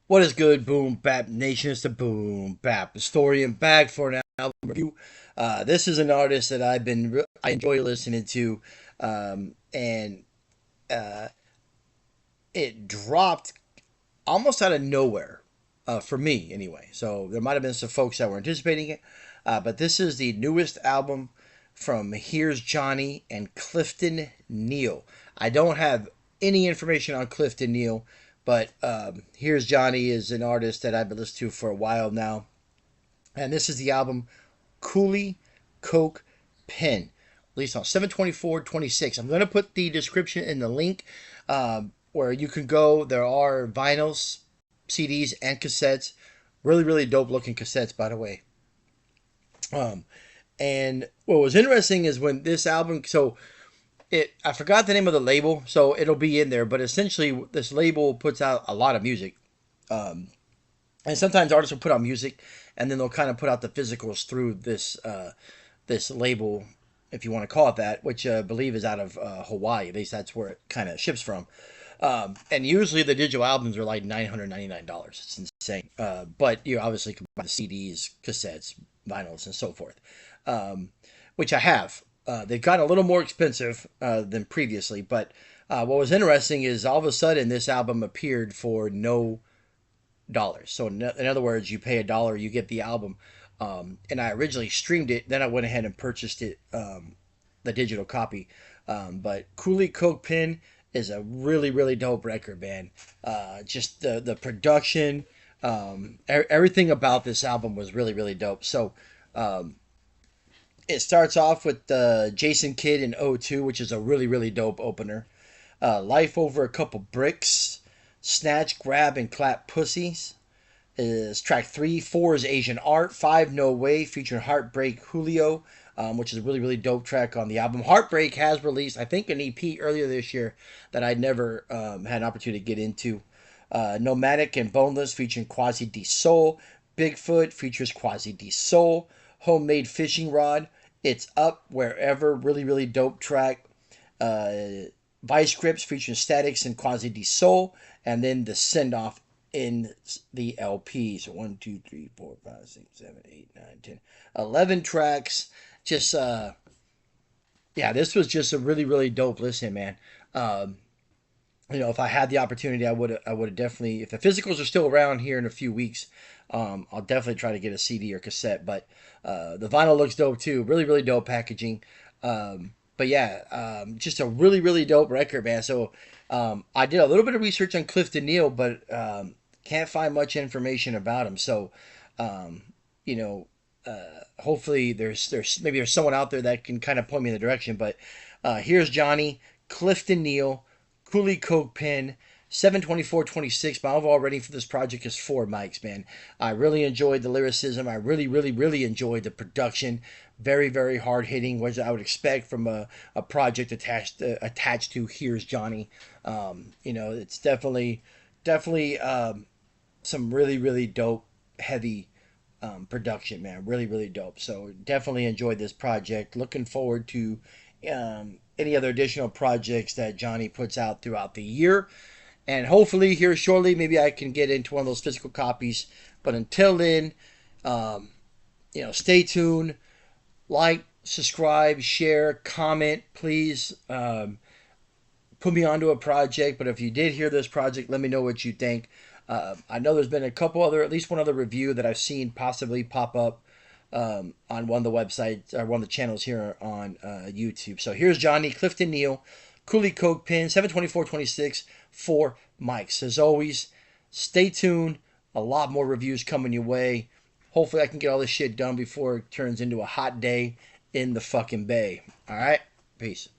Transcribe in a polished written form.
What is good, Boom Bap Nation? It's the Boom Bap Historian back for an album review. This is an artist that I enjoy listening to, and uh, it dropped almost out of nowhere for me, anyway. So there might have been some folks that were anticipating it, but this is the newest album from Here's Johnny and Clifton Neal. I don't have any information on Clifton Neal, but Here's Johnny is an artist that I've been listening to for a while now. And this is the album Coolie Coke Pen, released on 7/24/26. I'm going to put the description in the link where you can go. There are vinyls, CDs, and cassettes. Really, really dope looking cassettes, by the way. Um, and what was interesting is when this album, I forgot the name of the label, so it'll be in there. But essentially, this label puts out a lot of music, and sometimes artists will put out music, and then they'll kind of put out the physicals through this label, if you want to call it that, which I believe is out of Hawaii. At least that's where it kind of ships from. And usually the digital albums are like $999. It's insane. But you obviously can buy the CDs, cassettes, vinyls, and so forth, which I have. They've gotten a little more expensive than previously, but what was interesting is all of a sudden this album appeared for no dollars. So in other words, you pay $1, you get the album. And I originally streamed it, then I went ahead and purchased it, the digital copy. But Coolie Coke Pen is a really, really dope record, man. Just the production, everything about this album was really, really dope. So it starts off with Jason Kidd in O2, which is a really, really dope opener. Life Over a Couple Bricks, Snatch, Grab, and Clap Pussies is track 3. 4 is Asian Art. 5, No Way, featuring Heartbreak Julio, which is a really, really dope track on the album. Heartbreak has released, I think, an EP earlier this year that I never had an opportunity to get into. Nomadic and Boneless, featuring Quasi D Soul. Bigfoot features Quasi D Soul. Homemade Fishing Rod, It's Up Wherever, really, really dope track. Vice Grips featuring Statics and Quasi D Soul. And then the Send Off in the LP. So 1, 2, 3, 4, 5, 6, 7, 8, 9, 10, 11 tracks. Just yeah, this was just a really, really dope listen, man. If I had the opportunity, I would have definitely, if the physicals are still around here in a few weeks, I'll definitely try to get a CD or cassette. But the vinyl looks dope too. Really, really dope packaging. But yeah, just a really, really dope record, man. So I did a little bit of research on Clifton Neal, but can't find much information about him. So, you know, hopefully there's someone out there that can kind of point me in the direction. But here's Johnny, Clifton Neal, Coolie Coke Pen, 7/24/26. My overall rating for this project is 4 mics, man. I really enjoyed the lyricism. I really, really, really enjoyed the production. Very, very hard hitting, which I would expect from a project attached to Here's Johnny. It's definitely some really, really dope, heavy production, man. Really, really dope. So definitely enjoyed this project. Looking forward to any other additional projects that Johnny puts out throughout the year. And hopefully here shortly, maybe I can get into one of those physical copies. But until then, stay tuned. Like, subscribe, share, comment. Please put me onto a project. But if you did hear this project, let me know what you think. I know there's been at least one other review that I've seen possibly pop up on one of the websites or one of the channels here on YouTube. So here's Johnny, Clifton Neal, Coolie Coke Pen, 7/24/26, 4 mics. As always, stay tuned. A lot more reviews coming your way. Hopefully I can get all this shit done before it turns into a hot day in the fucking bay. All right? Peace.